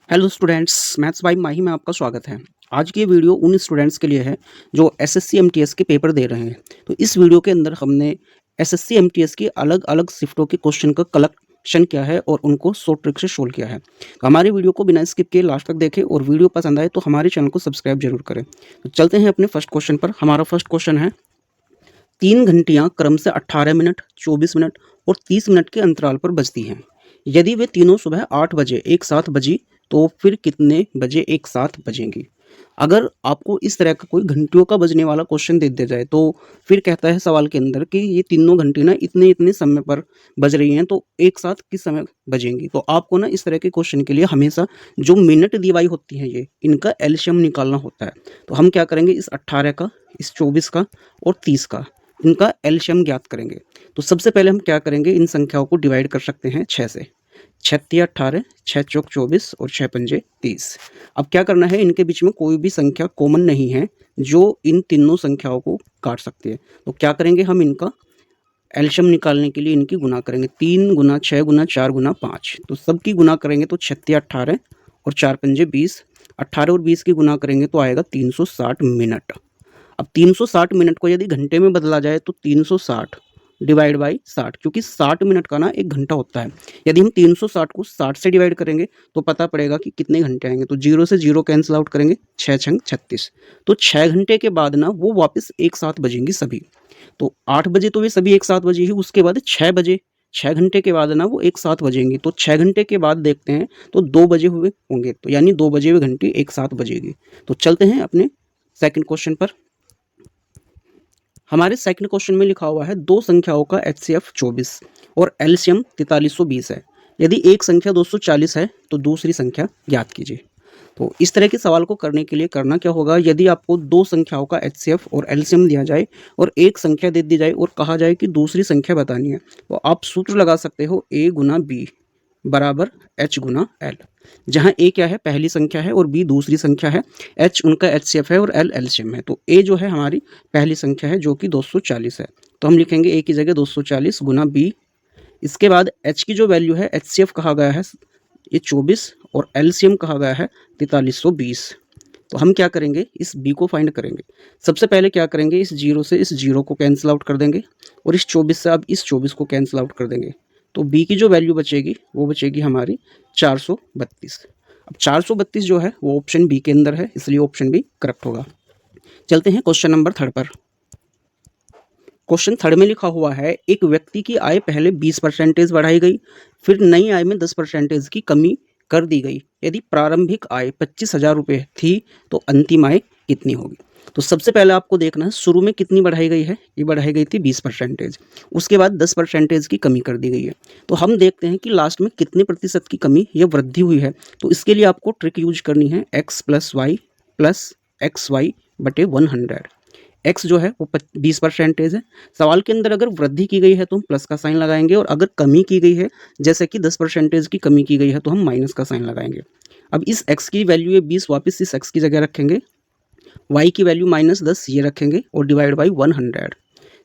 Hello students, maths by माही में आपका स्वागत है। आज की ये वीडियो उन स्टूडेंट्स के लिए है जो एसएससी एमटीएस के पेपर दे रहे हैं। तो इस वीडियो के अंदर हमने एसएससी एमटीएस की अलग-अलग शिफ्टों के क्वेश्चन का कलेक्शन किया है और उनको शॉर्ट ट्रिक से सोल्व किया है। तो हमारी वीडियो को बिना स्किप किए लास्ट तक देखें और वीडियो पसंद आए तो हमारे चैनल को सब्सक्राइब जरूर करें। तो चलते हैं अपने फर्स्ट क्वेश्चन पर। हमारा फर्स्ट क्वेश्चन है 3 घंटियाँ क्रम से 18 मिनट, 24 मिनट और 30 मिनट के अंतराल पर बजती हैं। यदि वे तीनों सुबह 8 बजे एक साथ बजी तो फिर कितने बजे एक साथ बजेंगी? अगर आपको इस तरह का कोई घंटियों का बजने वाला क्वेश्चन दे दिया जाए तो फिर कहता है सवाल के अंदर कि ये तीनों घंटी ना इतने-इतने समय पर बज रही हैं, तो एक साथ किस समय बजेंगी? तो आपको ना इस तरह के क्वेश्चन के लिए हमेशा जो मिनट दी हुई होती हैं इनका एलसीएम निकालना होता है। तो हम क्या करेंगे, इस 18 का, इस 24 का और 30 का इनका एलसीएम ज्ञात करेंगे। तो सबसे पहले हम क्या करेंगे, इन संख्याओं को डिवाइड कर सकते हैं 6 से। 6 तिया 18, 6 चौक 24 और 6 पंजे 30। अब क्या करना है, इनके बीच में कोई भी संख्या कॉमन नहीं है जो इन तीनों संख्याओं को काट सकती है। तो क्या करेंगे, हम इनका एलसीएम निकालने के लिए इनकी गुना करेंगे। 3 गुना 6 गुना 4 गुना 5। तो सबकी गुना करेंगे तो 6 तिया 18 और 4 पंजे 20। 18 और 20 की गुना करेंगे तो आएगा 360 मिनट। अब 360 मिनट को यदि घंटे में बदला जाए तो 360 डिवाइड बाई 60, क्योंकि 60 मिनट का ना एक घंटा होता है। यदि हम 360 को 60 से डिवाइड करेंगे तो पता पड़ेगा कि कितने घंटे आएंगे। तो 0 से 0 कैंसिल आउट करेंगे, 6 छंग 36। तो 6 घंटे के बाद ना वो वापस एक साथ बजेंगी सभी। तो 8 बजे तो वे सभी एक साथ बजेगी, उसके बाद 6 बजे, 6 घंटे के बाद ना वो एक साथ बजेंगी। तो 6 घंटे के बाद देखते हैं तो 2 बजे हुए होंगे, तो यानी 2 बजे हुए घंटी एक साथ बजेगी। तो चलते हैं अपने सेकंड क्वेश्चन पर। हमारे सेकंड क्वेश्चन में लिखा हुआ है दो संख्याओं का एचसीएफ 24 और एलसीएम 4320 है। यदि एक संख्या 240 है तो दूसरी संख्या ज्ञात कीजिए। तो इस तरह के सवाल को करने के लिए करना क्या होगा, यदि आपको दो संख्याओं का एचसीएफ और एलसीएम दिया जाए और एक संख्या दे दी जाए और कहा जाए कि दूसरी संख्या बतानी है, तो आप सूत्र लगा सकते हो ए गुना बी बराबर एच गुना एल। जहाँ ए क्या है, पहली संख्या है और बी दूसरी संख्या है, एच उनका एचसीएफ है और एल एलसीएम है। तो ए जो है हमारी पहली संख्या है जो कि 240 है, तो हम लिखेंगे ए की जगह 240 गुना बी। इसके बाद एच की जो वैल्यू है, एचसीएफ कहा गया है ये 24 और एलसीएम कहा गया है 4320। तो हम क्या करेंगे, इस बी को फाइंड करेंगे। सबसे पहले क्या करेंगे, इस 0 से इस 0 को कैंसिल आउट कर देंगे और इस 24 से अब इस 24 को कैंसिल आउट कर देंगे। तो बी की जो वैल्यू बचेगी वो बचेगी हमारी 432। अब 432 जो है वो ऑप्शन बी के अंदर है, इसलिए ऑप्शन बी करेक्ट होगा। चलते हैं क्वेश्चन नंबर 3 पर। क्वेश्चन 3 में लिखा हुआ है एक व्यक्ति की आय पहले 20% बढ़ाई गई, फिर नई आय में 10% की कमी कर दी गई। यदि प्रारंभिक आय 25,000 रुपये थी तो अंतिम आय कितनी होगी? तो सबसे पहले आपको देखना है शुरू में कितनी बढ़ाई गई है, ये बढ़ाई गई थी 20%। उसके बाद 10% की कमी कर दी गई है। तो हम देखते हैं कि लास्ट में कितने प्रतिशत की कमी या वृद्धि हुई है। तो इसके लिए आपको ट्रिक यूज करनी है, x plus y plus x y बटे 100। एक्स जो है वो 20% है। सवाल के अंदर अगर वृद्धि की गई है तो हम प्लस का साइन लगाएंगे और अगर कमी की गई है जैसे कि 10% की कमी की गई है तो हम माइनस का साइन लगाएंगे। अब इस एक्स की वैल्यू है 20, वापस इस एक्स की जगह रखेंगे, वाई की वैल्यू -10 ये रखेंगे और डिवाइड बाई 100।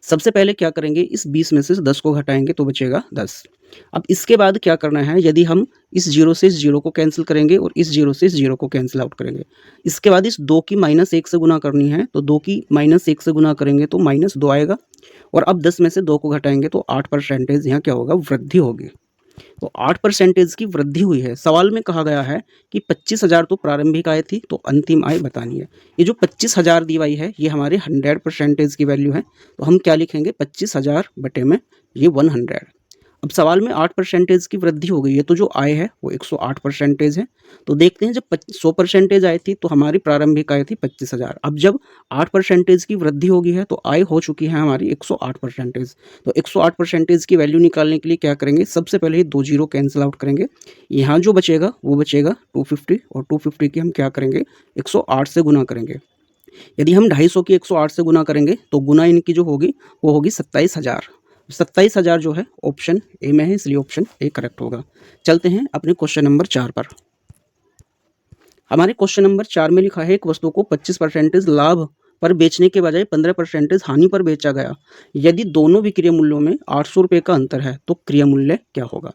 सबसे पहले क्या करेंगे, इस 20 में से 10 को घटाएंगे तो बचेगा 10। अब इसके बाद क्या करना है, यदि हम इस 0 से इस 0 को कैंसिल करेंगे और इस 0 से इस 0 को कैंसिल आउट करेंगे। इसके बाद इस 2 की -1 से गुना करनी है, तो 2 की -1 से गुना करेंगे तो -2 आएगा। और अब 10 में से 2 को घटाएंगे तो 8% यहाँ क्या होगा, वृद्धि होगी। तो 8% की वृद्धि हुई है। सवाल में कहा गया है कि 25,000 तो प्रारंभिक आय थी तो अंतिम आय बतानी है। ये जो 25,000 दी हुई है ये हमारे 100% की वैल्यू है, तो हम क्या लिखेंगे, 25,000 बटे में ये 100। अब सवाल में 8% की वृद्धि हो गई है तो जो आय है वो 108% है। तो देखते हैं जब 100% आय थी तो हमारी प्रारंभिक आय थी 25,000। अब जब 8% की वृद्धि हो गई है तो आय हो चुकी है हमारी 108%। तो 108% की वैल्यू निकालने के लिए क्या करेंगे, सबसे पहले ही 2 जीरो कैंसिल आउट करेंगे। यहाँ जो बचेगा वो बचेगा 250 और 250 की हम क्या करेंगे, 108 से गुना करेंगे। यदि हम 250 की 108 से गुना करेंगे तो गुना इनकी जो होगी वो होगी 27,000। 27,000 जो है ऑप्शन ए में है, इसलिए ऑप्शन ए करेक्ट होगा। चलते हैं अपने क्वेश्चन नंबर 4 पर। हमारे क्वेश्चन नंबर 4 में लिखा है एक वस्तु को 25% लाभ पर बेचने के बजाय 15% हानि पर बेचा गया। यदि दोनों विक्रय मूल्यों में 800 रुपये का अंतर है तो क्रय मूल्य क्या होगा?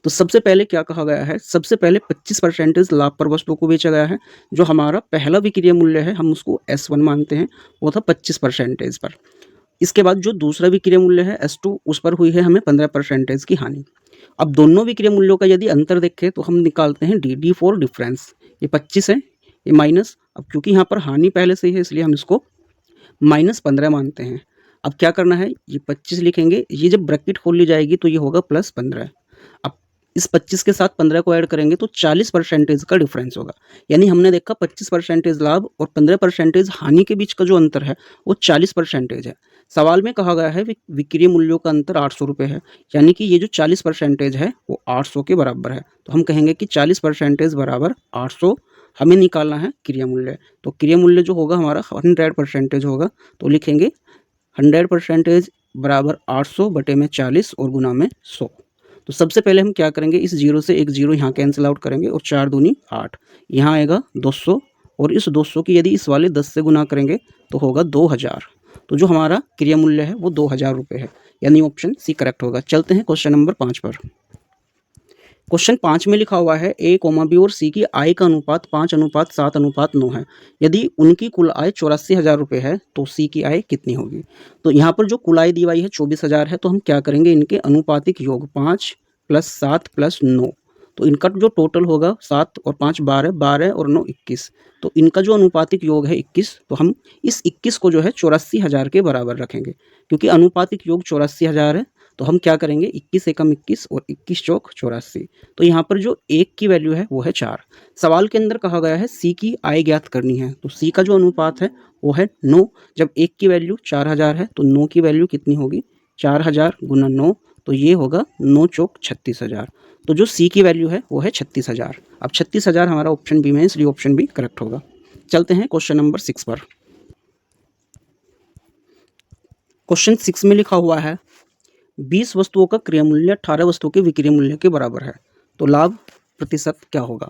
तो सबसे पहले क्या कहा गया है, सबसे पहले 25% लाभ पर वस्तु को बेचा गया है। जो हमारा पहला विक्रय मूल्य है हम उसको S1 मानते हैं, वो था 25% पर। इसके बाद जो दूसरा विक्रय मूल्य है S2, उस पर हुई है हमें 15% की हानि। अब दोनों विक्रय मूल्यों का यदि अंतर देखें तो हम निकालते हैं डी फॉर डिफरेंस। ये 25 है, ये माइनस, अब क्योंकि यहाँ पर हानि पहले से ही है इसलिए हम इसको -15 मानते हैं। अब क्या करना है, ये 25 लिखेंगे, ये जब ब्रैकेट खोल ली जाएगी तो ये होगा +15। अब इस 25 के साथ 15 को ऐड करेंगे तो 40% का डिफरेंस होगा। यानी हमने देखा 25% लाभ और 15% हानि के बीच का जो अंतर है वो 40% है। सवाल में कहा गया है विक्रय मूल्यों का अंतर 800 रुपये है, यानी कि ये जो 40% है वो 800 के बराबर है। तो हम कहेंगे कि 40% बराबर 800 हमें निकालना है क्रिया मूल्य। तो क्रिया मूल्य जो होगा हमारा 100% होगा, तो लिखेंगे 100% बराबर 800 बटे में 40 और गुना में 100। तो सबसे पहले हम क्या करेंगे, इस जीरो से एक जीरो यहाँ कैंसिल आउट करेंगे और 4 दूनी 8, यहाँ आएगा 200 और इस 200 की यदि इस वाले 10 से गुना करेंगे तो होगा 2000। तो जो हमारा क्रिया मूल्य है वो 2000 रुपये है, यानी ऑप्शन सी करेक्ट होगा। चलते हैं क्वेश्चन नंबर 5 पर। क्वेश्चन 5 में लिखा हुआ है A, B और C की आय का अनुपात 5:7:9 है। यदि उनकी कुल आय 84,000 रुपये है तो C की आय कितनी होगी। तो यहाँ पर जो कुल आय दी हुई है 24,000 है, तो हम क्या करेंगे, इनके अनुपातिक योग 5 + 7 + 9, तो इनका जो टोटल होगा 7 और 5 12, 12 और 9 21, तो इनका जो अनुपातिक योग है 21। तो हम इस 21 को जो है 84,000 के बराबर रखेंगे, क्योंकि अनुपातिक योग 84,000 है। तो हम क्या करेंगे, 21 एकम 21 और 21 चौक 84। तो यहाँ पर जो एक की वैल्यू है वो है 4। सवाल के अंदर कहा गया है C की आय ज्ञात करनी है, तो C का जो अनुपात है वो है 9। जब एक की वैल्यू 4000 है तो 9 की वैल्यू कितनी होगी, 4000 गुना 9, तो ये होगा 9 चौक 36,000। तो जो C की वैल्यू है वो है 36,000। अब 36,000 हमारा ऑप्शन बी में है, इसलिए ऑप्शन बी करेक्ट होगा। चलते हैं क्वेश्चन नंबर 6 पर। क्वेश्चन 6 में लिखा हुआ है 20 वस्तुओं का क्रय मूल्य 18 वस्तुओं के विक्रय मूल्य के बराबर है, तो लाभ प्रतिशत क्या होगा।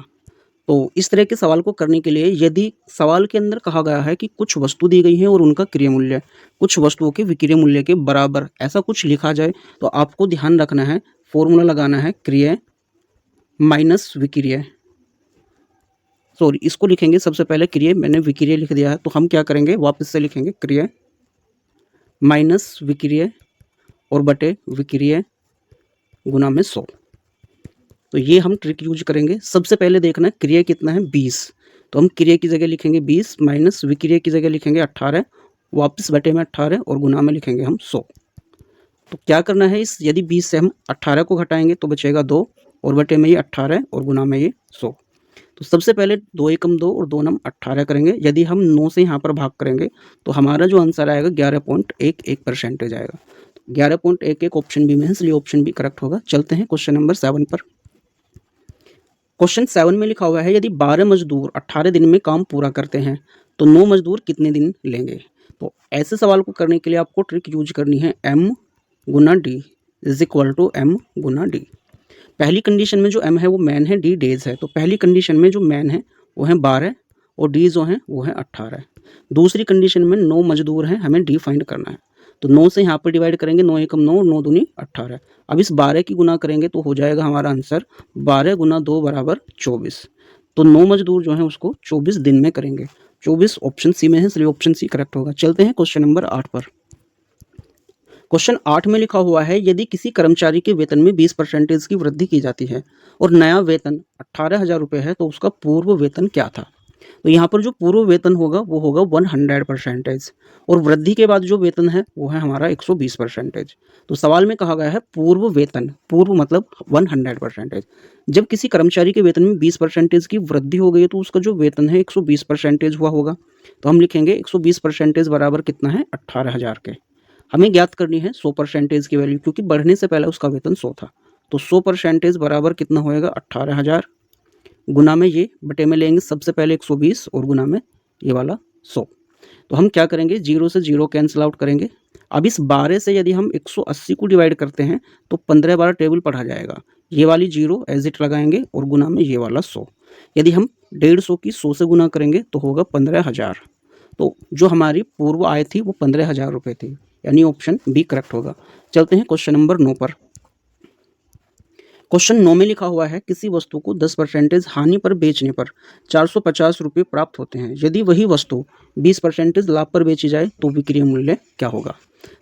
तो इस तरह के सवाल को करने के लिए यदि सवाल के अंदर कहा गया है कि कुछ वस्तु दी गई है और उनका क्रय मूल्य कुछ वस्तुओं के विक्रय मूल्य के बराबर, ऐसा कुछ लिखा जाए, तो आपको ध्यान रखना है, फॉर्मूला लगाना है क्रय माइनस विक्रय। सॉरी, इसको लिखेंगे सबसे पहले क्रय, मैंने विक्रय लिख दिया है, तो हम क्या करेंगे, वापस से लिखेंगे क्रय माइनस विक्रय और बटे विक्रय गुना में 100। तो ये हम ट्रिक यूज करेंगे। सबसे पहले देखना है क्रय कितना है 20, तो हम क्रय की जगह लिखेंगे 20 माइनस विक्रय की जगह लिखेंगे 18, वापस बटे में 18 और गुना में लिखेंगे हम 100। तो क्या करना है, इस यदि 20 से हम 18 को घटाएंगे तो बचेगा 2 और बटे में ये 18 और गुना में ये 100। तो सबसे पहले 2 एकम 2 और 2 नम 18 करेंगे। यदि हम 9 से यहाँ पर भाग करेंगे तो हमारा जो आंसर आएगा 11.11% आएगा। 11.11 ऑप्शन बी में है, इसलिए ऑप्शन बी करेक्ट होगा। चलते हैं क्वेश्चन नंबर 7 पर। क्वेश्चन 7 में लिखा हुआ है यदि 12 मजदूर 18 दिन में काम पूरा करते हैं तो 9 मजदूर कितने दिन लेंगे। तो ऐसे सवाल को करने के लिए आपको ट्रिक यूज करनी है m गुना d is equal to m गुना d। पहली कंडीशन में जो m है वो मैन है, d डेज है, तो पहली कंडीशन में जो मैन है वो है 12 और d जो है वो है 18। दूसरी कंडीशन में 9 मजदूर हैं, हमें d फाइंड करना है, तो 9 से यहाँ पर डिवाइड करेंगे, 9 एकम 9 और 9 दूनी 18। अब इस 12 की गुना करेंगे तो हो जाएगा हमारा आंसर 12 गुना 2 बराबर 24। तो 9 मजदूर जो हैं उसको 24 दिन में करेंगे। 24 ऑप्शन सी में है, इसलिए ऑप्शन सी करेक्ट होगा। चलते हैं क्वेश्चन नंबर 8 पर। क्वेश्चन 8 में लिखा हुआ है यदि किसी कर्मचारी के वेतन में 20% की वृद्धि की जाती है और नया वेतन 18,000 रुपये है तो उसका पूर्व वेतन क्या था। तो यहाँ पर जो पूर्व वेतन होगा वो होगा 100% और वृद्धि के बाद जो वेतन है वो है हमारा 120%। तो सवाल में कहा गया है पूर्व वेतन, पूर्व मतलब 100%। जब किसी कर्मचारी के वेतन में 20% की वृद्धि हो गई तो उसका जो वेतन है 120% हुआ होगा। तो हम लिखेंगे 120% बराबर कितना है 18,000 के। हमें ज्ञात करनी है 100% की वैल्यू, क्योंकि बढ़ने से पहले उसका वेतन 100 था। तो 100% बराबर कितना होएगा 18,000 गुना में ये बटे में लेंगे सबसे पहले 120 और गुना में ये वाला 100। तो हम क्या करेंगे, 0 से 0 कैंसिल आउट करेंगे। अब इस 12 से यदि हम 180 को डिवाइड करते हैं तो 15 टेबल पढ़ा जाएगा। ये वाली 0 एज इट लगाएंगे और गुना में ये वाला 100। यदि हम 150 की 100 से गुना करेंगे तो होगा 15,000। तो जो हमारी पूर्व आय थी वो 15,000 रुपये थी, यानी ऑप्शन बी करेक्ट होगा। चलते हैं क्वेश्चन नंबर 9 पर। क्वेश्चन 9 में लिखा हुआ है किसी वस्तु को 10% हानि पर बेचने पर 450 रुपये प्राप्त होते हैं। यदि वही वस्तु 20% लाभ पर बेची जाए तो विक्रय मूल्य क्या होगा।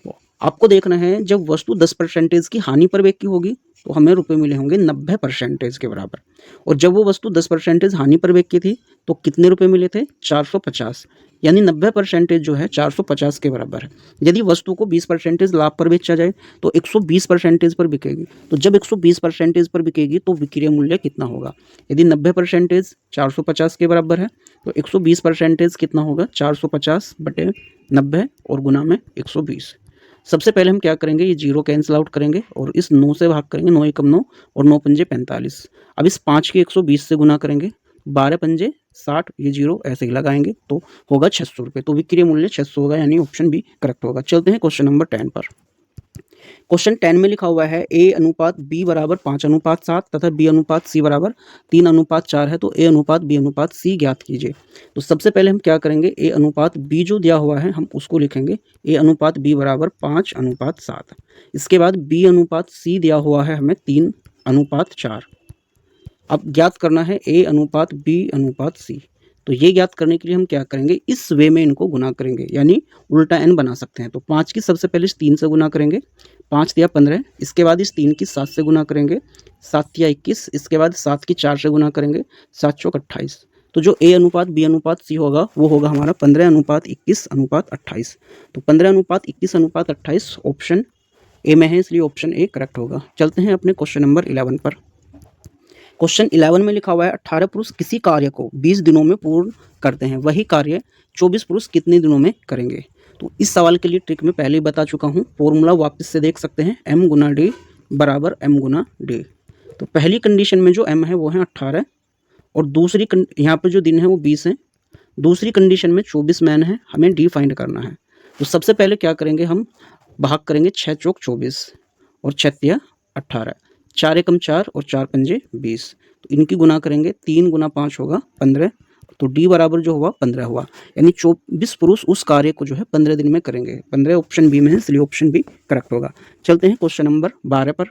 तो आपको देखना है जब वस्तु 10% की हानि पर बिकी होगी तो हमें रुपए मिले होंगे 90% के बराबर, और जब वो वस्तु 10% हानि पर बिकी थी तो कितने रुपए मिले थे 450, यानी 90% जो है 450 के बराबर है। यदि वस्तु को 20% लाभ पर बेचा जाए तो 120% पर बिकेगी, तो जब 120% पर बिकेगी तो विक्रय मूल्य कितना होगा। यदि 90% 450 के बराबर है तो 120% कितना होगा 450/90 और गुना में 120। सबसे पहले हम क्या करेंगे, ये जीरो कैंसिल आउट करेंगे और इस 9 से भाग करेंगे, 9 एकम 9 और 9 पंजे 45। अब इस 5 के 120 से गुना करेंगे, 12 पंजे 60, ये जीरो ऐसे ही लगाएंगे तो होगा 600 रुपये। तो विक्रय मूल्य 600 होगा, यानी ऑप्शन बी करेक्ट होगा। चलते हैं क्वेश्चन नंबर 10 पर। क्वेश्चन 10 में लिखा हुआ है A अनुपात B बराबर 5:7 तथा B अनुपात C बराबर 3:4 है, तो A अनुपात B अनुपात C ज्ञात कीजिए। तो सबसे पहले हम क्या करेंगे, A अनुपात B जो दिया हुआ है हम उसको लिखेंगे, A अनुपात B बराबर 5:7। इसके बाद B अनुपात C दिया हुआ है हमें 3:4। अब ज्ञात करना है A अनुपात B अनुपात C। तो ये ज्ञात करने के लिए हम क्या करेंगे, इस वे में इनको गुना करेंगे, यानी उल्टा n बना सकते हैं। तो 5 की सबसे पहले 3 से गुना करेंगे, 5 दिया 15। इसके बाद इस 3 की 7 से गुना करेंगे, 7 दिया 21। इसके बाद 7 की 4 से गुना करेंगे, 7 चौक 28। तो जो A अनुपात B अनुपात C होगा वो होगा हमारा 15:21:28। तो 15:21:28 ऑप्शन ए में है, इसलिए ऑप्शन ए करेक्ट होगा। चलते हैं अपने क्वेश्चन नंबर 11 पर। क्वेश्चन 11 में लिखा हुआ है 18 पुरुष किसी कार्य को 20 दिनों में पूर्ण करते हैं, वही कार्य 24 पुरुष कितने दिनों में करेंगे। तो इस सवाल के लिए ट्रिक में पहले ही बता चुका हूँ, फॉर्मूला वापस से देख सकते हैं, m गुना d बराबर m गुना d। तो पहली कंडीशन में जो m है वो है 18 और दूसरी यहाँ पे जो दिन है वो 20 है, दूसरी कंडीशन में 24 मैन है, हमें d फाइंड करना है। तो सबसे पहले क्या करेंगे, हम भाग करेंगे 6 चौक 24 और 6 तिया 18, 4 एकम 4 और 4 पंजे 20। तो इनकी गुना करेंगे, 3 गुना 5 होगा 15। तो डी बराबर जो हुआ 15 हुआ, यानी 24 पुरुष उस कार्य को जो है 15 दिन में करेंगे। 15 ऑप्शन बी में है, इसलिए ऑप्शन बी करेक्ट होगा। चलते हैं क्वेश्चन नंबर 12 पर।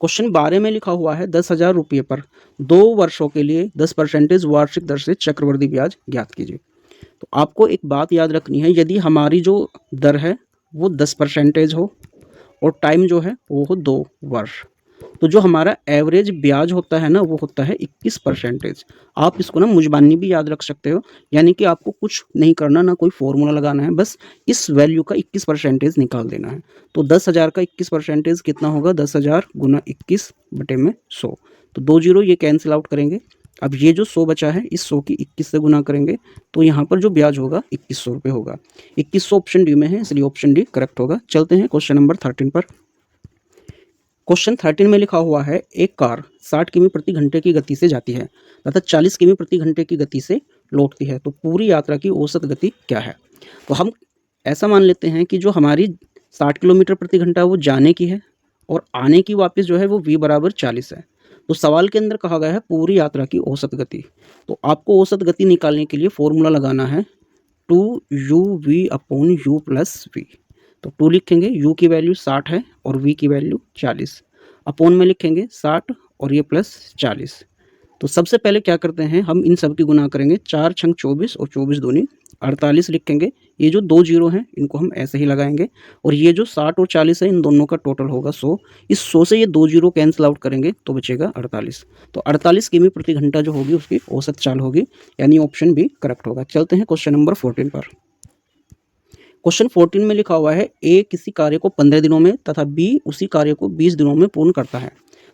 क्वेश्चन 12 में लिखा हुआ है 10,000 रुपये पर 2 वर्षों के लिए 10% वार्षिक दर से चक्रवृद्धि ब्याज ज्ञात कीजिए। तो आपको एक बात याद रखनी है, यदि हमारी जो दर है वो 10% हो और टाइम जो है वो हो 2 वर्ष, तो जो हमारा एवरेज ब्याज होता है ना वो होता है 21%। आप इसको ना मुजबानी भी याद रख सकते हो, यानी कि आपको कुछ नहीं करना, ना कोई फॉर्मूला लगाना है, बस इस वैल्यू का 21% निकाल देना है। तो 10,000 का 21% कितना होगा, 10,000 गुना 21 बटे में 100। तो 2 जीरो ये कैंसिल आउट करेंगे। अब ये जो 100 बचा है इस 100 की 21 से गुना करेंगे तो यहाँ पर जो ब्याज होगा 2100 रुपये होगा। 2100 ऑप्शन डी में है, इसलिए ऑप्शन डी करेक्ट होगा। चलते हैं क्वेश्चन नंबर 13 पर। क्वेश्चन 13 में लिखा हुआ है एक कार 60 किमी प्रति घंटे की गति से जाती है तथा 40 किमी प्रति घंटे की गति से लौटती है, तो पूरी यात्रा की औसत गति क्या है। तो हम ऐसा मान लेते हैं कि जो हमारी 60 किलोमीटर प्रति घंटा वो जाने की है और आने की वापस जो है वो v बराबर 40 है। तो सवाल के अंदर कहा गया है पूरी यात्रा की औसत गति। तो आपको औसत गति निकालने के लिए फॉर्मूला लगाना है 2uv/u + v। तो 2 लिखेंगे, u की वैल्यू 60 है और v की वैल्यू 40, अपोन में लिखेंगे 60 और ये प्लस 40। तो सबसे पहले क्या करते हैं, हम इन सब की गुना करेंगे, 4 छंग 24 और 24 दूनी 48 लिखेंगे। ये जो 2 जीरो हैं इनको हम ऐसे ही लगाएंगे और ये जो 60 और 40 है इन दोनों का टोटल होगा 100। इस 100 से ये 2 जीरो कैंसिल आउट करेंगे तो बचेगा 48। तो 48 किमी प्रति घंटा जो होगी उसकी औसत चाल होगी, यानी ऑप्शन बी करेक्ट होगा। चलते हैं क्वेश्चन नंबर 14 पर। क्वेश्चन 14 में लिखा हुआ है ए किसी कार्य को 15 दिनों में तथा बी उसी कार्य को 20 दिनों में पूर्ण करता है,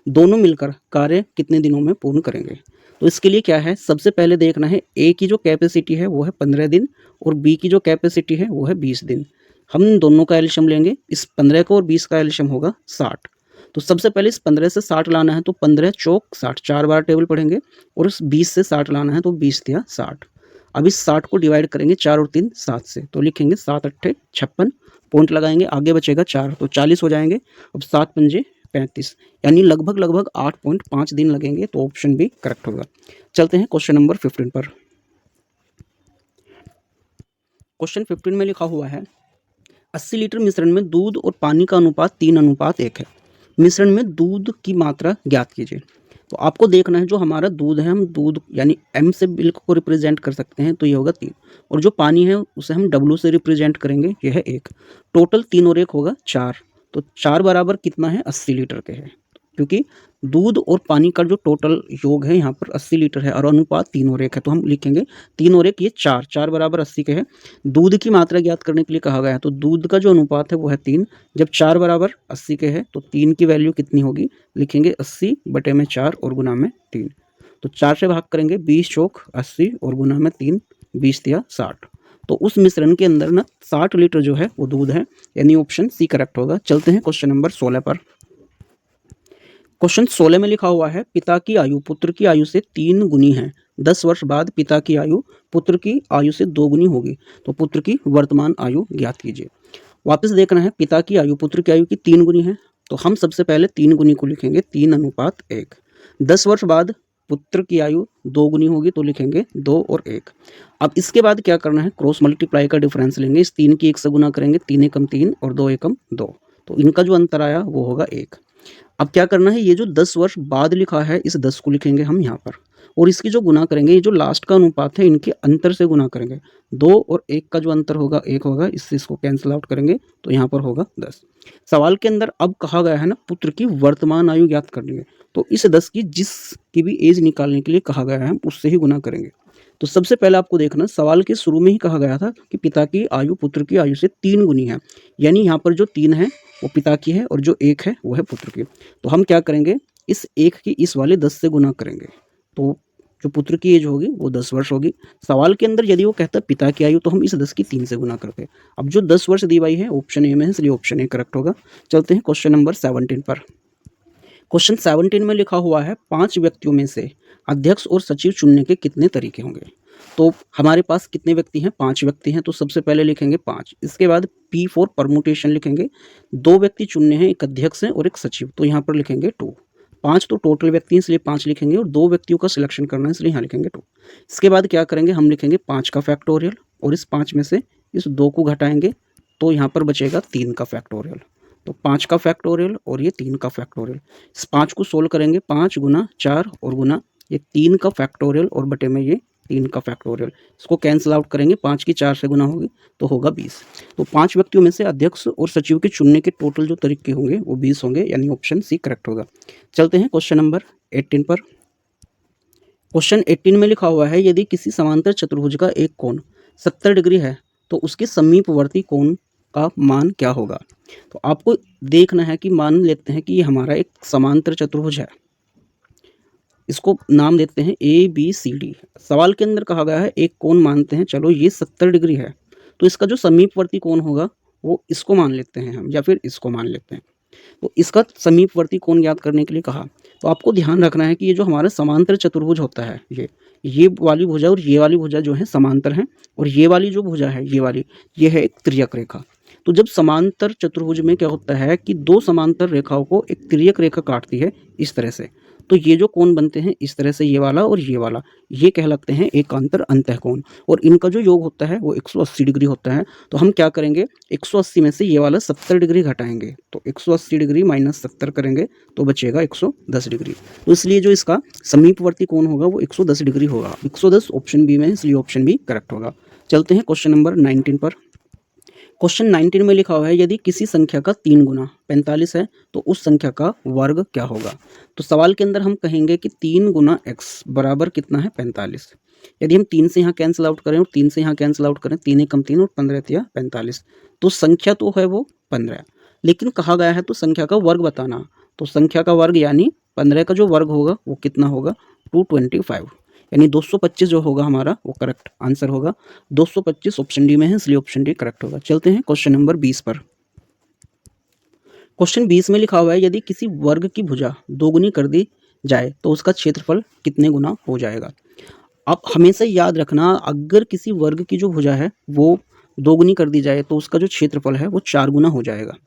दोनों मिलकर कार्य कितने दिनों में पूर्ण करेंगे। तो इसके लिए क्या है, सबसे पहले देखना है ए की जो कैपेसिटी है वो है 15 दिन और बी की जो कैपेसिटी है वो है 20 दिन। हम दोनों का एलशियम लेंगे, इस 15 का और 20 का एलशियम होगा 60। तो सबसे पहले इस 15 से 60 लाना है तो 15 चौक 60, 4 बार टेबल पढ़ेंगे और इस 20 से 60 लाना है तो 20 दिया 60। अब इस 60 को डिवाइड करेंगे 4 और 3 7 से, तो लिखेंगे 7 अट्ठे 56, पॉइंट लगाएंगे, आगे बचेगा 4 तो 40 हो जाएंगे। अब 7 पंजे 35, यानी लगभग 8.5 दिन लगेंगे, तो ऑप्शन बी करेक्ट होगा। चलते हैं क्वेश्चन नंबर 15 पर। क्वेश्चन 15 में लिखा हुआ है 80 लीटर मिश्रण में दूध और पानी का अनुपात 3:1 है, मिश्रण में दूध की मात्रा ज्ञात कीजिए। तो आपको देखना है जो हमारा दूध है, हम दूध यानी m से मिल्क को रिप्रेजेंट कर सकते हैं, तो ये होगा 3, और जो पानी है उसे हम w से रिप्रेजेंट करेंगे, ये है 1। टोटल 3 और 1 होगा 4, तो 4 बराबर कितना है, 80 लीटर के है, क्योंकि दूध और पानी का जो टोटल योग है यहाँ पर 80 लीटर है और अनुपात 3 और 1 है, तो हम लिखेंगे 3 और 1 ये 4, 4 बराबर 80 के है। दूध की मात्रा ज्ञात करने के लिए कहा गया है, तो दूध का जो अनुपात है वो है 3, जब 4 बराबर 80 के है तो 3 की वैल्यू कितनी होगी, लिखेंगे 80 बटे में 4 और गुना में 3, तो 4 से भाग करेंगे, 20 चौक 80 और गुना में 3, 20 दिया 60। तो उस मिश्रण के अंदर ना 60 लीटर जो है वो दूध है, यानी ऑप्शन सी करेक्ट होगा। चलते हैं क्वेश्चन नंबर 16 पर। क्वेश्चन 16 में लिखा हुआ है, पिता की आयु पुत्र की आयु से 3 गुनी है, 10 वर्ष बाद पिता की आयु पुत्र की आयु से 2 गुनी होगी, तो पुत्र की वर्तमान आयु ज्ञात कीजिए। वापस देखना है, पिता की आयु पुत्र की आयु की 3 गुनी है, तो हम सबसे पहले 3 गुनी को लिखेंगे 3:1। 10 वर्ष बाद पुत्र की आयु 2 गुनी होगी, तो लिखेंगे 2 और 1। अब इसके बाद क्या करना है, क्रॉस मल्टीप्लाई का डिफरेंस लेंगे, इस 3 की 1 से गुना करेंगे, 3 एकम 3 और 2 एकम 2, तो इनका जो अंतर आया वो होगा 1। अब क्या करना है, ये जो 10 वर्ष बाद लिखा है इस 10 को लिखेंगे हम यहाँ पर, और इसकी जो गुना करेंगे, ये जो लास्ट का अनुपात है इनके अंतर से गुना करेंगे, 2 और 1 का जो अंतर होगा 1 होगा, इससे इसको कैंसिल आउट करेंगे तो यहाँ पर होगा 10। सवाल के अंदर अब कहा गया है ना पुत्र की वर्तमान आयु ज्ञात करनी है, तो इस 10 की जिसकी भी एज निकालने के लिए कहा गया है उससे ही गुना करेंगे। तो सबसे पहले आपको देखना, सवाल के शुरू में ही कहा गया था कि पिता की आयु पुत्र की आयु से 3 गुनी है, यानी यहाँ पर जो 3 है वो पिता की है और जो 1 है वो है पुत्र की। तो हम क्या करेंगे, इस 1 की इस वाले 10 से गुना करेंगे, तो जो पुत्र की एज होगी वो 10 वर्ष होगी। सवाल के अंदर यदि वो कहता है पिता की आयु, तो हम इस 10 की 3 से गुना करते हैं। अब जो 10 वर्ष दी हुई है ऑप्शन ए में है, इसलिए ऑप्शन ए करेक्ट होगा। चलते हैं क्वेश्चन नंबर 17 पर। क्वेश्चन 17 में लिखा हुआ है, 5 व्यक्तियों में से अध्यक्ष और सचिव चुनने के कितने तरीके होंगे। तो हमारे पास कितने व्यक्ति हैं, 5 व्यक्ति हैं, तो सबसे पहले लिखेंगे 5। इसके बाद P फॉर परमुटेशन लिखेंगे, 2 व्यक्ति चुनने हैं, एक अध्यक्ष है और एक सचिव, तो यहाँ पर लिखेंगे 2। 5 तो टोटल व्यक्ति हैं इसलिए 5 लिखेंगे, और 2 व्यक्तियों का सिलेक्शन करना है इसलिए यहाँ लिखेंगे 2। इसके बाद क्या करेंगे, हम लिखेंगे 5 का फैक्टोरियल, और इस 5 में से इस 2 को घटाएंगे तो यहाँ पर बचेगा 3 का फैक्टोरियल। तो 5 का फैक्टोरियल और ये 3 का फैक्टोरियल, इस 5 को सोल्व करेंगे, 5 गुना 4 और गुना ये 3 का फैक्टोरियल और बटे में ये 3 का फैक्टोरियल, इसको कैंसिल आउट करेंगे, 5 की 4 से गुना होगी तो होगा 20। तो 5 व्यक्तियों में से अध्यक्ष और सचिव के चुनने के टोटल जो तरीके होंगे वो 20 होंगे, यानी ऑप्शन सी करेक्ट होगा। चलते हैं क्वेश्चन नंबर 18 पर। क्वेश्चन 18 में लिखा हुआ है, यदि किसी समांतर चतुर्भुज का एक कोण 70 डिग्री है तो उसके समीपवर्ती कोण का मान क्या होगा। तो आपको देखना है कि मान लेते हैं कि ये हमारा एक समांतर चतुर्भुज है, इसको नाम देते हैं ABCD। सवाल के अंदर कहा गया है एक कोण मानते हैं, चलो ये 70 डिग्री है, तो इसका जो समीपवर्ती कोण होगा वो इसको मान लेते हैं हम, या फिर इसको मान लेते हैं। तो इसका समीपवर्ती कोण ज्ञात करने के लिए कहा, तो आपको ध्यान रखना है कि ये जो हमारा समांतर चतुर्भुज होता है, ये वाली भुजा और ये वाली भुजा जो है समांतर हैं, और ये वाली जो भुजा है ये वाली, ये है एक तिर्यक रेखा। तो जब समांतर चतुर्भुज में क्या होता है कि 2 समांतर रेखाओं को एक तिर्यक रेखा काटती है इस तरह से, तो ये जो कोण बनते हैं इस तरह से, ये वाला और ये वाला, ये कहलाते हैं एकांतर अंतःकोण, और इनका जो योग होता है वो 180 डिग्री होता है। तो हम क्या करेंगे, 180 में से ये वाला 70 डिग्री घटाएंगे, तो 180 डिग्री माइनस 70 करेंगे तो बचेगा 110 डिग्री। तो इसलिए जो इसका समीपवर्ती कोण होगा वो 110 डिग्री होगा। 110 ऑप्शन बी में है, इसलिए ऑप्शन बी करेक्ट होगा। चलते हैं क्वेश्चन नंबर 19 पर। क्वेश्चन 19 में लिखा हुआ है, यदि किसी संख्या का 3 गुना 45 है तो उस संख्या का वर्ग क्या होगा। तो सवाल के अंदर हम कहेंगे कि 3 गुना x बराबर कितना है, 45। यदि हम 3 से यहाँ कैंसिल आउट करें और 3 से यहाँ कैंसिल आउट करें, 3 एकम 3 और 15 तिया 45, तो संख्या तो है वो 15, लेकिन कहा गया है तो संख्या का वर्ग बताना। तो संख्या का वर्ग यानी 15 का जो वर्ग होगा वो कितना होगा, 225, यानी 225 जो होगा हमारा वो करेक्ट आंसर होगा। 225 ऑप्शन डी में है, इसलिए ऑप्शन डी करेक्ट होगा। चलते हैं क्वेश्चन नंबर 20 पर। क्वेश्चन 20 में लिखा हुआ है, यदि किसी वर्ग की भुजा 2 गुनी कर दी जाए तो उसका क्षेत्रफल कितने गुना हो जाएगा। अब हमेशा याद रखना, अगर किसी वर्ग की जो भुजा है वो 2 गुनी कर दी जाए तो उसका जो क्षेत्रफल है वो 4 गुना हो जाएगा,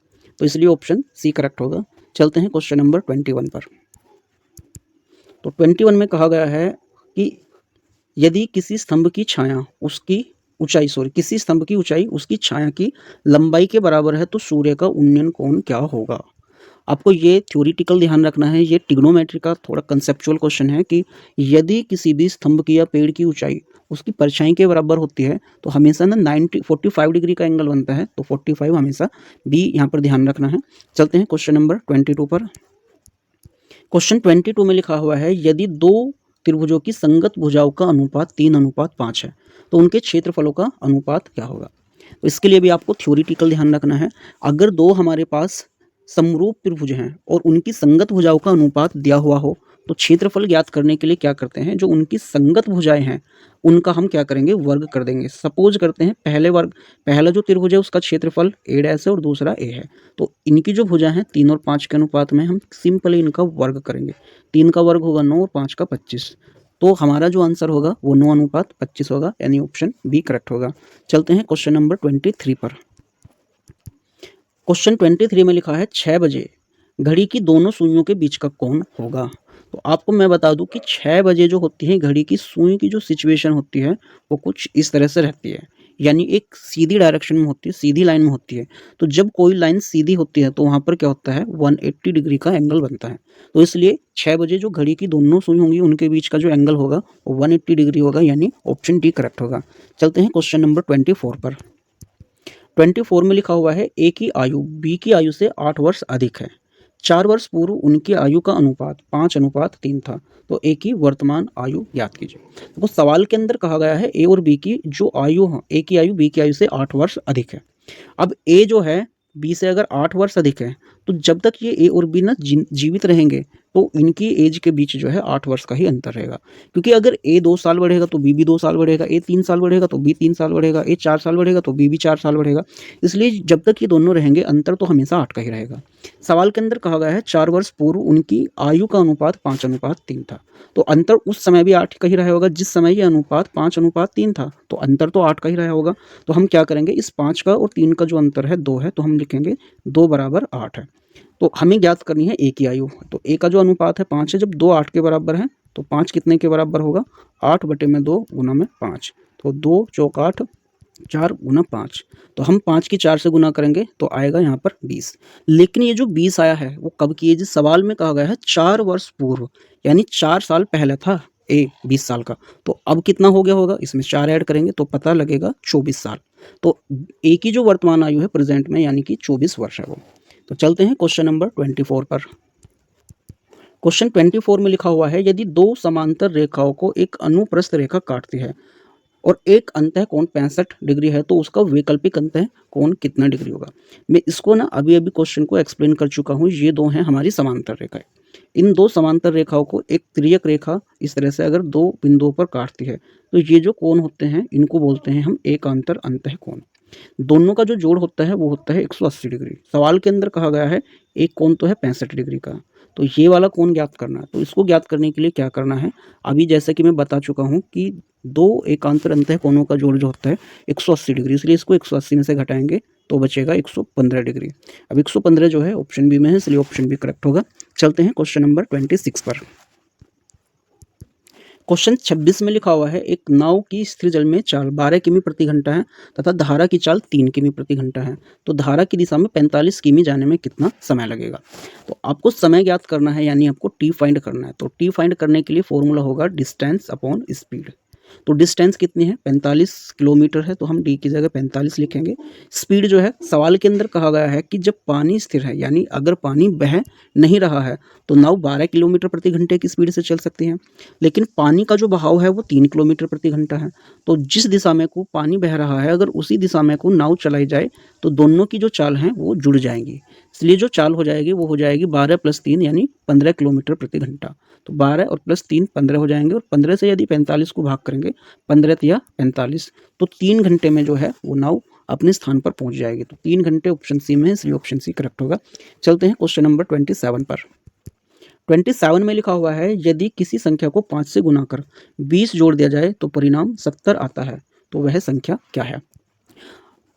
तो इसलिए ऑप्शन सी करेक्ट होगा। चलते हैं क्वेश्चन नंबर 21 पर। तो 21 में कहा गया है कि यदि किसी स्तंभ की छाया उसकी ऊंचाई किसी स्तंभ की ऊंचाई उसकी छाया की लंबाई के बराबर है तो सूर्य का उन्नयन कोण क्या होगा। आपको ये थ्योरेटिकल ध्यान रखना है, ये ट्रिग्नोमेट्री का थोड़ा कंसेप्चुअल क्वेश्चन है कि यदि किसी भी स्तंभ की या पेड़ की ऊंचाई उसकी परछाई के बराबर होती है तो हमेशा ना 45 डिग्री का एंगल बनता है, तो 45 हमेशा बी यहाँ पर ध्यान रखना है। चलते हैं क्वेश्चन नंबर 22 पर। क्वेश्चन 22 में लिखा हुआ है यदि दो त्रिभुजों की संगत भुजाओं का अनुपात 3:5 है तो उनके क्षेत्रफलों का अनुपात क्या होगा। तो इसके लिए भी आपको थ्योरेटिकल ध्यान रखना है। अगर दो हमारे पास समरूप त्रिभुज हैं और उनकी संगत भुजाओं का अनुपात दिया हुआ हो तो क्षेत्रफल ज्ञात करने के लिए क्या करते हैं, जो उनकी संगत भुजाएं हैं उनका हम क्या करेंगे, वर्ग कर देंगे। सपोज करते हैं पहला जो त्रिभुज है उसका क्षेत्रफल ए डैश है और दूसरा ए है, तो इनकी जो भुजा है 3 और 5 के अनुपात में हम सिंपली इनका वर्ग करेंगे। 3 का वर्ग होगा 9 और 5 का 25, तो हमारा जो आंसर होगा वो 9:25 होगा, यानी ऑप्शन बी करेक्ट होगा। चलते हैं क्वेश्चन नंबर 23 पर। क्वेश्चन 23 में लिखा है 6 बजे घड़ी की दोनों सुइयों के बीच का कोण होगा। तो आपको मैं बता दूं कि 6 बजे जो होती है घड़ी की सुई की जो सिचुएशन होती है वो कुछ इस तरह से रहती है, यानी एक सीधी डायरेक्शन में होती है, सीधी लाइन में होती है। तो जब कोई लाइन सीधी होती है तो वहाँ पर क्या होता है, 180 डिग्री का एंगल बनता है। तो इसलिए 6 बजे जो घड़ी की दोनों सुई होंगी उनके बीच का जो एंगल होगा वो 180 डिग्री होगा, यानी ऑप्शन डी करेक्ट होगा। चलते हैं क्वेश्चन नंबर 24 पर। 24 में लिखा हुआ है ए की आयु बी की आयु से 8 वर्ष अधिक है। 4 वर्ष पूर्व उनकी आयु का अनुपात 5:3 था, तो ए की वर्तमान आयु ज्ञात कीजिए। तो सवाल के अंदर कहा गया है ए और बी की जो आयु है, ए की आयु बी की आयु से 8 वर्ष अधिक है। अब ए जो है बी से अगर 8 वर्ष अधिक है तो जब तक ये ए और बी ना जीवित रहेंगे तो इनकी एज के बीच जो है 8 वर्ष का ही अंतर रहेगा। क्योंकि अगर ए 2 साल बढ़ेगा तो बी भी 2 साल बढ़ेगा, ए 3 साल बढ़ेगा तो बी 3 साल बढ़ेगा, ए 4 साल बढ़ेगा तो बी भी 4 साल बढ़ेगा। इसलिए जब तक ये दोनों रहेंगे अंतर तो हमेशा 8 का ही रहेगा। सवाल के अंदर कहा गया है 4 वर्ष पूर्व उनकी आयु का अनुपात 5:3 था, तो अंतर उस समय भी 8 का ही रहा होगा जिस समय ये अनुपात 5:3 था, तो अंतर तो 8 का ही रहा होगा। तो हम क्या करेंगे, इस 5 का और 3 का जो अंतर है 2 है, तो हम लिखेंगे 2 बराबर 8 है। तो हमें ज्ञात करनी है ए की आयु। तो ए का जो अनुपात है 5 है, जब 2 8 के बराबर है तो 5 कितने के बराबर होगा, 8/2 गुना में 5, तो 2 चौक 8, 4 गुना 5, तो हम 5 की 4 से गुना करेंगे तो आएगा यहाँ पर 20। लेकिन ये जो 20 आया है वो कब की है, जिस सवाल में कहा गया है 4 वर्ष पूर्व, यानी 4 साल पहले था ए 20 साल का, तो अब कितना हो गया होगा, इसमें 4 ऐड करेंगे तो पता लगेगा 24 साल। तो ए की जो वर्तमान आयु है प्रेजेंट में, यानी कि 24 वर्ष है वो। तो चलते हैं क्वेश्चन नंबर 24 पर। क्वेश्चन 24 में लिखा हुआ है यदि दो समांतर रेखाओं को एक अनुप्रस्थ रेखा काटती है और एक अंतः कोण 65 डिग्री है तो उसका वैकल्पिक अंतः कोण कितना डिग्री होगा। मैं इसको ना अभी क्वेश्चन को एक्सप्लेन कर चुका हूँ। ये दो हैं हमारी समांतर रेखाएं। इन दो समांतर रेखाओं को एक तिर्यक रेखा इस तरह से अगर दो बिंदुओं पर काटती है तो ये जो कोण होते हैं इनको बोलते हैं हम एकांतर अंतः कोण। दोनों का जो जोड़ होता है वो होता है 180 डिग्री। सवाल के अंदर कहा गया है एक कोण तो है 65 डिग्री का, तो ये वाला कोण ज्ञात करना है। तो इसको ज्ञात करने के लिए क्या करना है, अभी जैसे कि मैं बता चुका हूँ कि दो एकांतर अंतः कोणों का जोड़ जो होता है 180 डिग्री, इसलिए इसको 180 में से घटाएंगे तो बचेगा 115 डिग्री। अब 115 जो है ऑप्शन बी में है, इसलिए ऑप्शन बी करेक्ट होगा। चलते हैं क्वेश्चन नंबर 26 पर। क्वेश्चन 26 में लिखा हुआ है एक नाव की स्थिर जल में चाल 12 किमी प्रति घंटा है तथा धारा की चाल 3 किमी प्रति घंटा है, तो धारा की दिशा में 45 किमी जाने में कितना समय लगेगा। तो आपको समय ज्ञात करना है, यानी आपको टी फाइंड करना है। तो टी फाइंड करने के लिए फॉर्मूला होगा डिस्टेंस अपॉन स्पीड। तो डिस्टेंस कितनी है, 45 किलोमीटर है, तो हम डी की जगह 45 लिखेंगे। स्पीड जो है सवाल के अंदर कहा गया है कि जब पानी स्थिर है, यानी अगर पानी बह नहीं रहा है तो नाव 12 किलोमीटर प्रति घंटे की स्पीड से चल सकती है, लेकिन पानी का जो बहाव है वो 3 किलोमीटर प्रति घंटा है। तो जिस दिशा में को पानी बह रहा है अगर उसी दिशा में को नाव चलाई जाए तो दोनों की जो चाल हैं वो जुड़ जाएंगी। इसलिए जो चाल हो जाएगी वो हो जाएगी 12 + 3 यानी 15 किलोमीटर प्रति घंटा। तो 12 और +3 15 हो जाएंगे, और 15 से यदि 45 को भाग करेंगे 15 या 45, तो 3 घंटे में जो है वो नाव अपने स्थान पर पहुंच जाएगी। तो 3 घंटे ऑप्शन सी में है, इसलिए ऑप्शन सी करेक्ट होगा। चलते हैं क्वेश्चन नंबर 27 पर। 27 में लिखा हुआ है यदि किसी संख्या को 5 से गुना कर 20 जोड़ दिया जाए तो परिणाम 70 आता है, तो वह संख्या क्या है।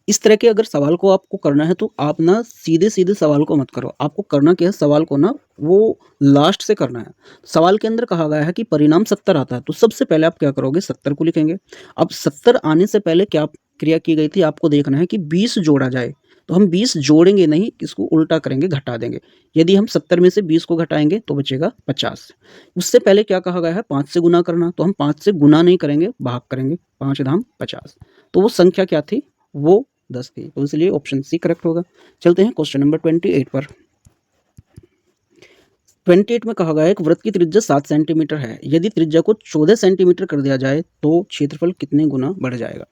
इस तरह के अगर सवाल को आपको करना है तो आप ना सीधे सीधे सवाल को मत करो, आपको करना क्या है, सवाल को ना वो लास्ट से करना है। सवाल के अंदर कहा गया है कि परिणाम 70 आता है, तो सबसे पहले आप क्या करोगे, 70 को लिखेंगे। अब 70 आने से पहले क्या क्रिया की गई थी, आपको देखना है कि 20 जोड़ा जाए। तो हम 20 जोड़ेंगे नहीं, इसको उल्टा करेंगे, घटा देंगे। यदि हम 70 में से 20 को घटाएंगे तो बचेगा 50। उससे पहले क्या कहा गया है, 5 से गुना करना, तो हम 5 से गुना नहीं करेंगे, भाग करेंगे। 5 धाम 50, तो वो संख्या क्या थी, वो 10 थी। तो इसलिए ऑप्शन सी करेक्ट होगा। चलते हैं क्वेश्चन नंबर 28 पर। 28 में कहा गया है एक वृत्त की त्रिज्या 7 सेंटीमीटर है, यदि त्रिज्या को 14 सेंटीमीटर कर दिया जाए तो क्षेत्रफल कितने गुना बढ़ जाएगा।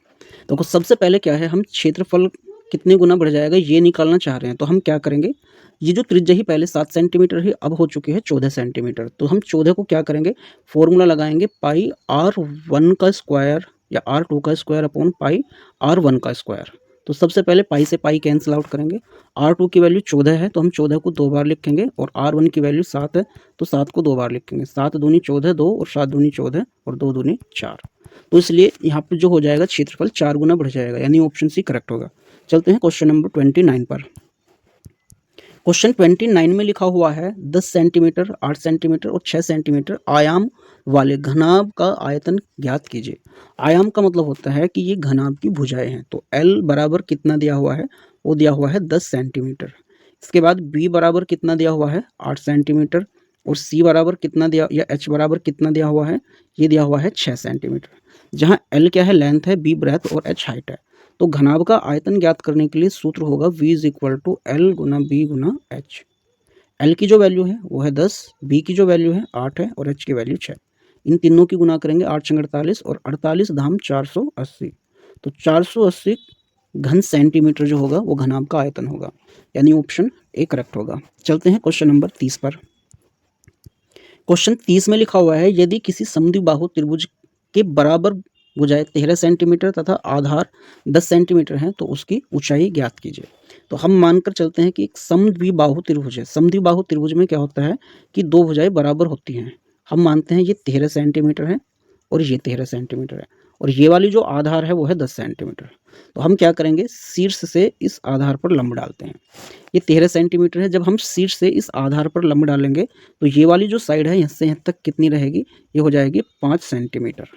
तो सबसे पहले क्या है, हम क्षेत्रफल कितने गुना बढ़ जाएगा ये निकालना चाह रहे हैं। तो हम क्या करेंगे, ये जो त्रिज्या ही पहले 7 सेंटीमीटर ही अब हो चुकी है 14 सेंटीमीटर, तो हम 14 को क्या करेंगे, फॉर्मूला लगाएंगे पाई r1 का स्क्वायर या r2 का स्क्वायर अपॉन पाई r1 का स्क्वायर। तो सबसे पहले पाई से पाई कैंसिल आउट करेंगे। r2 की वैल्यू 14 है तो हम 14 को 2 बार लिखेंगे, और r1 की वैल्यू 7 है तो 7 को 2 बार लिखेंगे। 7 दूनी 14 2, और 7 दूनी 14 और 2 दूनी 4। तो इसलिए यहाँ पे जो हो जाएगा क्षेत्रफल 4 गुना बढ़ जाएगा, यानी ऑप्शन सी करेक्ट होगा। चलते हैं क्वेश्चन नंबर 29 पर। क्वेश्चन 29 में लिखा हुआ है 10 सेंटीमीटर, 8 सेंटीमीटर और 6 सेंटीमीटर आयाम वाले घनाभ का आयतन ज्ञात कीजिए। आयाम का मतलब होता है कि ये घनाभ की भुजाएं हैं। तो L बराबर कितना दिया हुआ है, वो दिया हुआ है 10 सेंटीमीटर। इसके बाद B बराबर कितना दिया हुआ है, 8 सेंटीमीटर, और C बराबर कितना दिया, या H बराबर कितना दिया हुआ है, ये दिया हुआ है 6 सेंटीमीटर। जहाँ L क्या है, लेंथ है, B ब्रेथ और H हाइट है। तो घनाभ का आयतन ज्ञात करने के लिए सूत्र होगा V is equal to L गुना B गुना H। L की जो वैल्यू है वो है 10, B की जो वैल्यू है 8 है, और H की वैल्यू 6। इन तीनों की गुना करेंगे, 8 छंग 48 और 48 धाम 480। तो 480 घन सेंटीमीटर जो होगा वो घनाभ का आयतन होगा, यानी ऑप्शन ए करेक्ट होगा। चलते हैं क्वेश्चन नंबर 30 पर। क्वेश्चन 30 में लिखा हुआ है यदि किसी समद्विबाहु त्रिभुज के बराबर भुजाएं 13 सेंटीमीटर तथा आधार 10 सेंटीमीटर है तो उसकी ऊंचाई ज्ञात कीजिए। तो हम मानकर चलते हैं कि एक समद्विबाहु त्रिभुज है। समद्विबाहु त्रिभुज में क्या होता है कि दो भुजाएं बराबर होती हैं। हम मानते हैं ये 13 सेंटीमीटर है और ये 13 सेंटीमीटर है, और ये वाली जो आधार है वो है 10 सेंटीमीटर। तो हम क्या करेंगे, शीर्ष से इस आधार पर लंब डालते हैं। ये 13 सेंटीमीटर है, जब हम शीर्ष से इस आधार पर लंब डालेंगे तो ये वाली जो साइड है यहाँ से यहाँ तक कितनी रहेगी, ये हो जाएगी 5 सेंटीमीटर।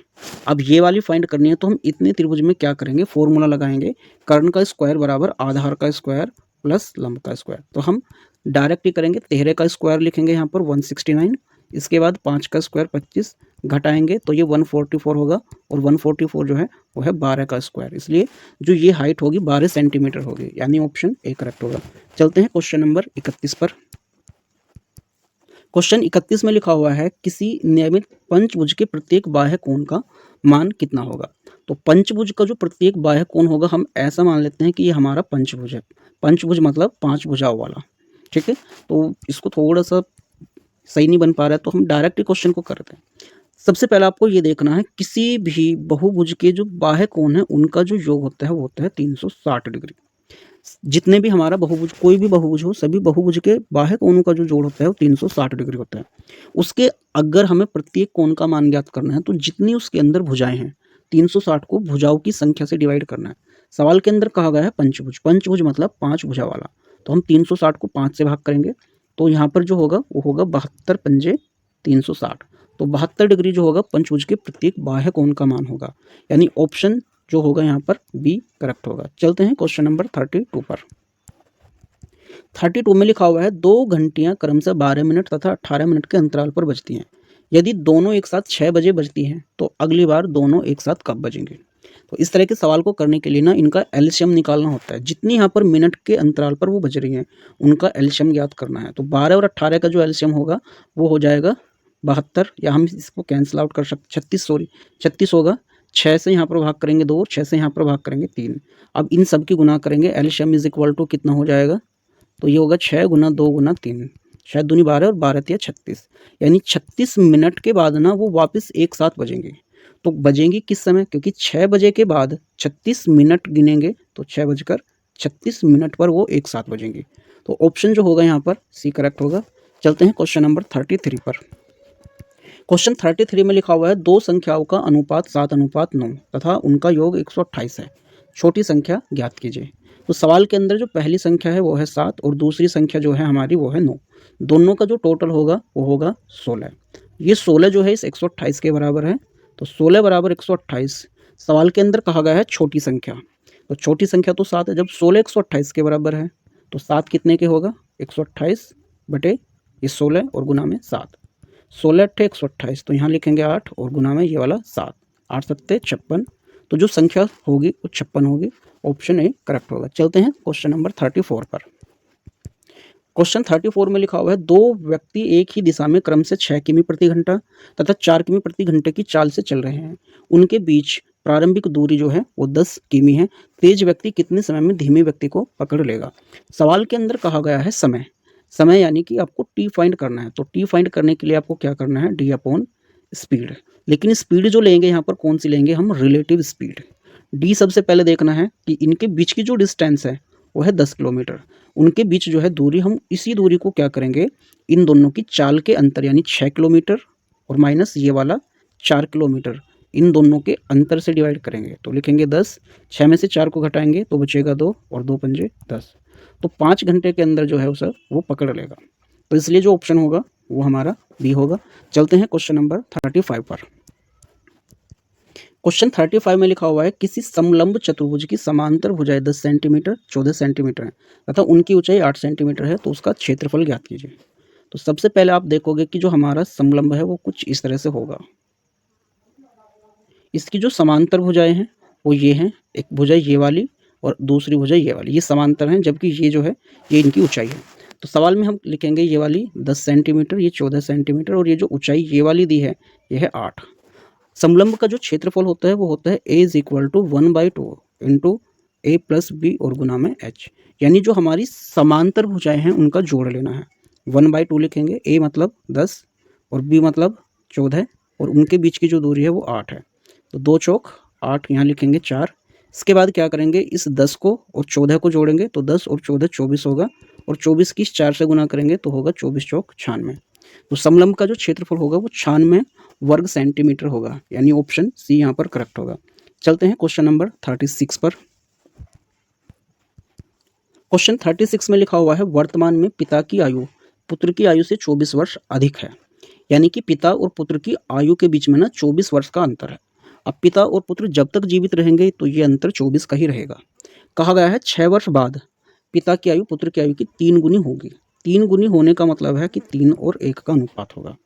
अब ये वाली फाइंड करनी है तो हम इतने त्रिभुज में क्या करेंगे, फॉर्मूला लगाएंगे, कर्ण का स्क्वायर बराबर आधार का स्क्वायर प्लस लंब का स्क्वायर। तो हम डायरेक्ट ही करेंगे, 13 का स्क्वायर लिखेंगे यहाँ पर 169, इसके बाद 5 का स्क्वायर 25, घटाएंगे तो ये 144 होगा, और 144 जो है वो है 12 का स्क्वायर। इसलिए जो ये हाइट होगी 12 सेंटीमीटर होगी, यानी ऑप्शन ए करेक्ट होगा। चलते हैं क्वेश्चन नंबर 31 पर। क्वेश्चन 31 में लिखा हुआ है किसी नियमित पंचभुज के प्रत्येक बाह्य कोण का मान कितना होगा। तो पंचभुज का जो प्रत्येक बाह्य कोण होगा, हम ऐसा मान लेते हैं कि ये हमारा पंचभुज है। पंचभुज मतलब 5 भुजाओं वाला, ठीक है। तो इसको थोड़ा सा सही नहीं बन पा रहा है तो हम डायरेक्ट क्वेश्चन को करते हैं। सबसे पहले आपको ये देखना है किसी भी बहुभुज के जो बाह्य कोण है उनका जो योग होता है वो होता है 360 डिग्री। जितने भी हमारा बहुभुज, कोई भी बहुभुज हो, सभी बहुभुज के बाह्य कोणों का जो जोड़ होता है वो 360 डिग्री होता है। उसके अगर हमें प्रत्येक कोण का मान ज्ञात करना है तो जितनी उसके अंदर भुजाएं हैं 360 को भुजाओं की संख्या से डिवाइड करना है। सवाल के अंदर कहा गया है पंचभुज, पंचभुज मतलब 5 भुजा वाला, तो हम 360 को 5 से भाग करेंगे तो यहाँ पर जो होगा वो होगा 72 पंजे 360। तो 72 डिग्री जो होगा पंचभुज के प्रत्येक बाह्य कोण का मान होगा, यानी ऑप्शन जो होगा यहाँ पर बी करेक्ट होगा। चलते हैं क्वेश्चन नंबर 32 पर। 32 में लिखा हुआ है 2 घंटियां क्रमशः 12 मिनट तथा 18 मिनट के अंतराल पर बजती हैं। यदि दोनों एक साथ 6 बजे बजती हैं तो अगली बार दोनों एक साथ कब बजेंगे। तो इस तरह के सवाल को करने के लिए ना इनका एलसीएम निकालना होता है। जितनी यहाँ पर मिनट के अंतराल पर वो बज रही हैं उनका एलसीएम ज्ञात करना है। तो 12 और 18 का जो एलसीएम होगा वो हो जाएगा 72, या हम इसको कैंसिल आउट कर सकते 36 होगा। 6 से यहाँ पर भाग करेंगे 2, 6 से यहाँ पर भाग करेंगे 3। अब इन सब की गुना करेंगे, एलसीएम इज इक्वल टू कितना हो जाएगा, तो ये होगा 6 गुना 2 गुना 3, शायद दूनी 12 और 12 तिया 36, यानी 36 मिनट के बाद ना वो वापस एक साथ बजेंगे। तो बजेंगी किस समय, क्योंकि 6 बजे के बाद 36 मिनट गिनेंगे तो 6:36 मिनट पर वो एक साथ बजेंगी। तो ऑप्शन जो होगा यहाँ पर सी करेक्ट होगा। चलते हैं क्वेश्चन नंबर 33 पर। क्वेश्चन 33 में लिखा हुआ है 2 संख्याओं का अनुपात 7:9 तथा उनका योग 128 है, छोटी संख्या ज्ञात कीजिए। तो सवाल के अंदर जो पहली संख्या है वो है 7 और दूसरी संख्या जो है हमारी वो है 9। दोनों का जो टोटल होगा वो होगा 16। ये 16 जो है इस 128 के बराबर है, तो 16 बराबर 128। सवाल के अंदर कहा गया है छोटी संख्या, तो छोटी संख्या तो 7 है। जब 16 128 के बराबर है तो 7 कितने के होगा? 128 बटे ये 16 और गुना में 7। 16 अट्ठे 128, तो यहाँ लिखेंगे 8 और गुना में ये वाला 7। 8 सत्ते 56, तो जो संख्या होगी वो 56 होगी। ऑप्शन ए करेक्ट होगा। चलते हैं क्वेश्चन नंबर 34 पर। क्वेश्चन 34 में लिखा हुआ है, दो व्यक्ति एक ही दिशा में क्रम से 6 किमी प्रति घंटा तथा 4 किमी प्रति घंटे की चाल से चल रहे हैं। उनके बीच प्रारंभिक दूरी जो है वो 10 किमी है। तेज व्यक्ति कितने समय में धीमे व्यक्ति को पकड़ लेगा? सवाल के अंदर कहा गया है समय। समय यानी कि आपको टी फाइंड करना है। तो टी फाइंड करने के लिए आपको क्या करना है? D upon speed. लेकिन स्पीड जो लेंगे यहाँ पर कौन सी लेंगे हम? Relative speed. डी सबसे पहले देखना है कि इनके बीच की जो डिस्टेंस है वो है 10 किलोमीटर। उनके बीच जो है दूरी, हम इसी दूरी को क्या करेंगे? इन दोनों की चाल के अंतर यानी 6 किलोमीटर और माइनस ये वाला 4 किलोमीटर, इन दोनों के अंतर से डिवाइड करेंगे। तो लिखेंगे 10, 6 में से 4 को घटाएंगे तो बचेगा 2 और 2 पंजे 10। तो 5 घंटे के अंदर जो है उसे वो पकड़ लेगा। तो इसलिए जो ऑप्शन होगा वो हमारा बी होगा। चलते हैं क्वेश्चन नंबर 35 पर। क्वेश्चन 35 में लिखा हुआ है, किसी समलंब चतुर्भुज की समांतर भुजाएं 10 सेंटीमीटर 14 सेंटीमीटर है तथा उनकी ऊंचाई 8 सेंटीमीटर है, तो उसका क्षेत्रफल ज्ञात कीजिए। तो सबसे पहले आप देखोगे कि जो हमारा समलंब है वो कुछ इस तरह से होगा। इसकी जो समांतर भुजाएं हैं वो ये हैं, एक भुजा ये वाली और दूसरी भुजा ये वाली, ये समांतर हैं, जबकि ये जो है ये इनकी ऊंचाई है। तो सवाल में हम लिखेंगे ये वाली 10 सेंटीमीटर, ये 14 सेंटीमीटर और ये जो ऊंचाई ये वाली दी है ये है 8। समलंब का जो क्षेत्रफल होता है वो होता है a is equal to 1/2 into A plus B और गुना में h। यानी जो हमारी समांतर भुजाएं हैं उनका जोड़ लेना है। 1/2 लिखेंगे, a मतलब 10 और b मतलब 14 और उनके बीच की जो दूरी है वो 8 है। तो 2 चौक 8, यहाँ लिखेंगे 4। इसके बाद क्या करेंगे? इस 10 को और 14 को जोड़ेंगे तो 10 और 14 24 होगा और 24 की 4 से गुना करेंगे तो होगा 24 चौक 96। तो समलंब का जो क्षेत्रफल होगा वो 96 वर्ग सेंटीमीटर होगा, यानी ऑप्शन सी यहाँ पर करेक्ट होगा। चलते हैं क्वेश्चन नंबर 36 पर। क्वेश्चन 36 में लिखा हुआ है, वर्तमान में पिता की आयु पुत्र की आयु से 24 वर्ष अधिक है। यानी कि पिता और पुत्र की आयु के बीच में ना 24 वर्ष का अंतर है। अब पिता और पुत्र जब तक जीवित रहेंगे तो ये अंतर 24 का ही रहेगा। कहा गया है 6 वर्ष बाद पिता की आयु पुत्र की आयु की 3 गुनी होगी। 3 गुनी होने का मतलब है कि 3 और 1 का अनुपात होगा।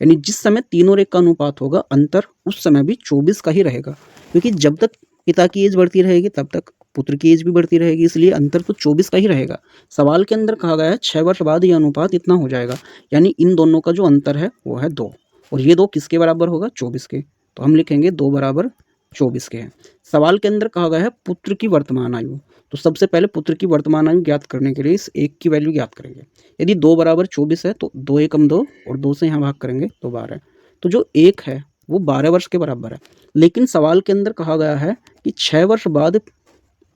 यानी जिस समय 3 और 1 का अनुपात होगा अंतर उस समय भी 24 का ही रहेगा, क्योंकि जब तक पिता की एज बढ़ती रहेगी तब तक पुत्र की एज भी बढ़ती रहेगी, इसलिए अंतर तो 24 का ही रहेगा। सवाल के अंदर कहा गया है 6 वर्ष बाद ये अनुपात इतना हो जाएगा, यानी इन दोनों का जो अंतर है वो है 2 और ये 2 किसके बराबर होगा? 24 के। तो हम लिखेंगे 2 बराबर 24 के हैं। सवाल के अंदर कहा गया है पुत्र की वर्तमान आयु। तो सबसे पहले पुत्र की वर्तमान आयु ज्ञात करने के लिए इस 1 की वैल्यू ज्ञात करेंगे। यदि 2 बराबर 24 है तो 2 एकम 2 और 2 से यहाँ भाग करेंगे तो 12। तो जो 1 है वो 12 वर्ष के बराबर है। लेकिन सवाल के अंदर कहा गया है कि 6 वर्ष बाद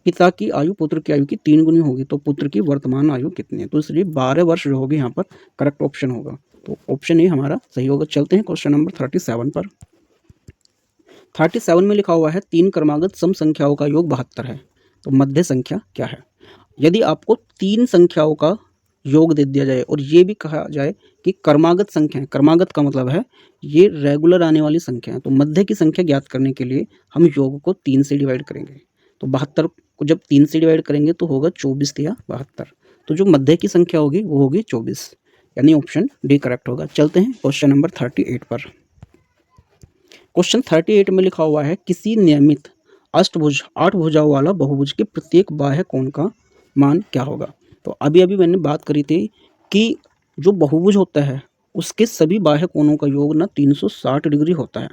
पिता की आयु पुत्र की आयु की 3 गुनी होगी, तो पुत्र की वर्तमान आयु कितनी है? तो इसलिए 12 वर्ष जो होगी यहाँ पर करेक्ट ऑप्शन होगा। तो ऑप्शन ए हमारा सही होगा। चलते हैं क्वेश्चन नंबर 37 पर। 37 में लिखा हुआ है, 3 क्रमागत सम संख्याओं का योग 72 है, तो मध्य संख्या क्या है? यदि आपको 3 संख्याओं का योग दे दिया जाए और ये भी कहा जाए कि क्रमागत संख्या है, क्रमागत का मतलब है ये रेगुलर आने वाली संख्या है, तो मध्य की संख्या ज्ञात करने के लिए हम योग को 3 से डिवाइड करेंगे। तो 72 को जब 3 से डिवाइड करेंगे तो होगा 24 या 72। तो जो मध्य की संख्या होगी वो होगी 24, यानी ऑप्शन डी करेक्ट होगा। चलते हैं क्वेश्चन नंबर 38 पर। क्वेश्चन 38 में लिखा हुआ है, किसी नियमित अष्टभुज 8 भुजाओं वाला बहुभुज के प्रत्येक बाह्य कोण का मान क्या होगा? तो अभी अभी मैंने बात करी थी कि जो बहुभुज होता है उसके सभी बाह्य कोणों का योग ना 360 डिग्री होता है।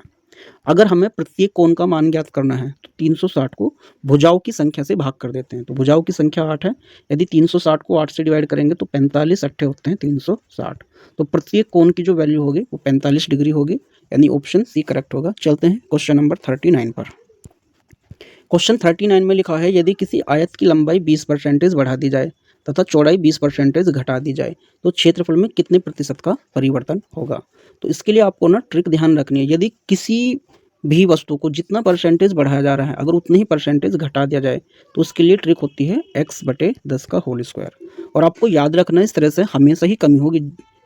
अगर हमें प्रत्येक कोण का मान ज्ञात करना है तो 360 को भुजाओं की संख्या से भाग कर देते हैं। तो भुजाओं की संख्या 8 है, यदि 360 को 8 से डिवाइड करेंगे तो 45 अट्ठे होते हैं 360। तो प्रत्येक कोण की जो वैल्यू होगी वो 45 डिग्री होगी, यानी ऑप्शन सी करेक्ट होगा। चलते हैं क्वेश्चन नंबर 39 पर। क्वेश्चन 39 में लिखा है, यदि किसी आयत की लंबाई 20% बढ़ा दी जाए तथा चौड़ाई 20% घटा दी जाए तो क्षेत्रफल में कितने प्रतिशत का परिवर्तन होगा? तो इसके लिए आपको ना ट्रिक ध्यान रखनी है। यदि किसी भी वस्तु को जितना परसेंटेज बढ़ाया जा रहा है अगर उतनी ही परसेंटेज घटा दिया जाए तो उसके लिए ट्रिक होती है x/10 का होल स्क्वायर। और आपको याद रखना इस तरह से हमेशा ही कमी होगी,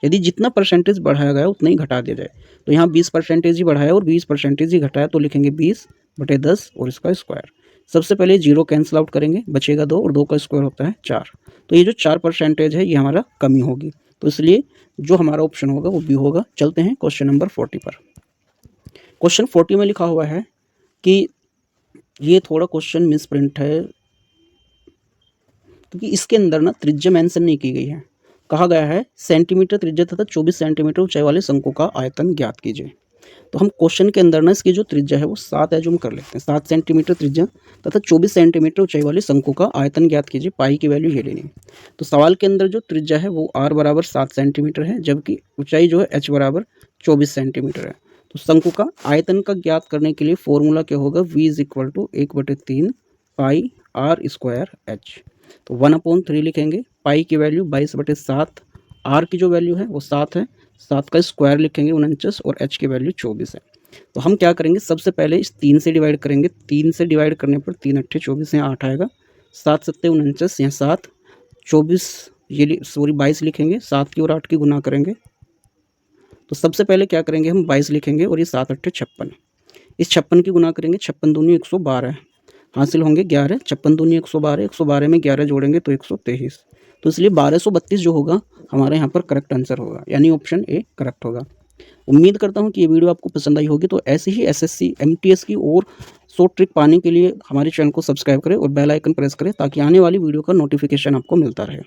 यदि जितना परसेंटेज बढ़ाया गया उतना ही घटा दिया जाए। तो यहाँ 20% ही बढ़ाया और 20% ही घटाया, तो लिखेंगे 20/10 और इसका स्क्वायर। सबसे पहले 0 कैंसिल आउट करेंगे, बचेगा 2 और 2 का स्क्वायर होता है 4। तो ये जो 4% है ये हमारा कमी होगी, तो इसलिए जो हमारा ऑप्शन होगा वो बी होगा। चलते हैं क्वेश्चन नंबर 40 पर। क्वेश्चन 40 में लिखा हुआ है कि ये थोड़ा क्वेश्चन मिसप्रिंट है, क्योंकि इसके अंदर ना त्रिज्या मेंशन नहीं की गई है। कहा गया है सेंटीमीटर त्रिज्या तथा 24 सेंटीमीटर ऊंचाई वाले शंकु का आयतन ज्ञात कीजिए। तो हम क्वेश्चन के अंदर ना इसकी जो त्रिज्या है वो 7 एज्यूम कर लेते हैं, 7 सेंटीमीटर त्रिज्या तथा 24 सेंटीमीटर ऊंचाई वाले शंकु का आयतन ज्ञात कीजिए, पाई की वैल्यू ये लेनी है। तो सवाल के अंदर जो त्रिज्या है वो r बराबर 7 सेंटीमीटर है, जबकि ऊंचाई जो है h बराबर 24 सेंटीमीटर है। तो शंकु का आयतन का ज्ञात करने के लिए फॉर्मूला क्या होगा, v is equal to 1/3 pi r square h। तो 1/3 लिखेंगे, पाई की वैल्यू 22/7, r की जो वैल्यू है वो 7 है, 7 का स्क्वायर लिखेंगे 49 और h की वैल्यू 24 है। तो हम क्या करेंगे, सबसे पहले इस 3 से डिवाइड करेंगे, 3 से डिवाइड करने पर 3 अट्ठे 24 यहाँ 8 आएगा, 7 सत्ते 49 यहाँ 7, 24 ये सॉरी 22 लिखेंगे, 7 की और 8 की गुना करेंगे। तो सबसे पहले क्या करेंगे, हम 22 लिखेंगे और ये 7 अट्ठे 56, इस 56 की गुना करेंगे, 56 दूनी 112 हासिल होंगे 11, 56 दूनी 112, 112 में 11 जोड़ेंगे तो 123। तो इसलिए 1232 जो होगा हमारे यहाँ पर करेक्ट आंसर होगा, यानी ऑप्शन ए करेक्ट होगा। उम्मीद करता हूँ कि ये वीडियो आपको पसंद आई होगी। तो ऐसी ही एसएससी एमटीएस की और शॉर्ट ट्रिक पाने के लिए हमारे चैनल को सब्सक्राइब करें और बेल आइकन प्रेस करें, ताकि आने वाली वीडियो का नोटिफिकेशन आपको मिलता रहे।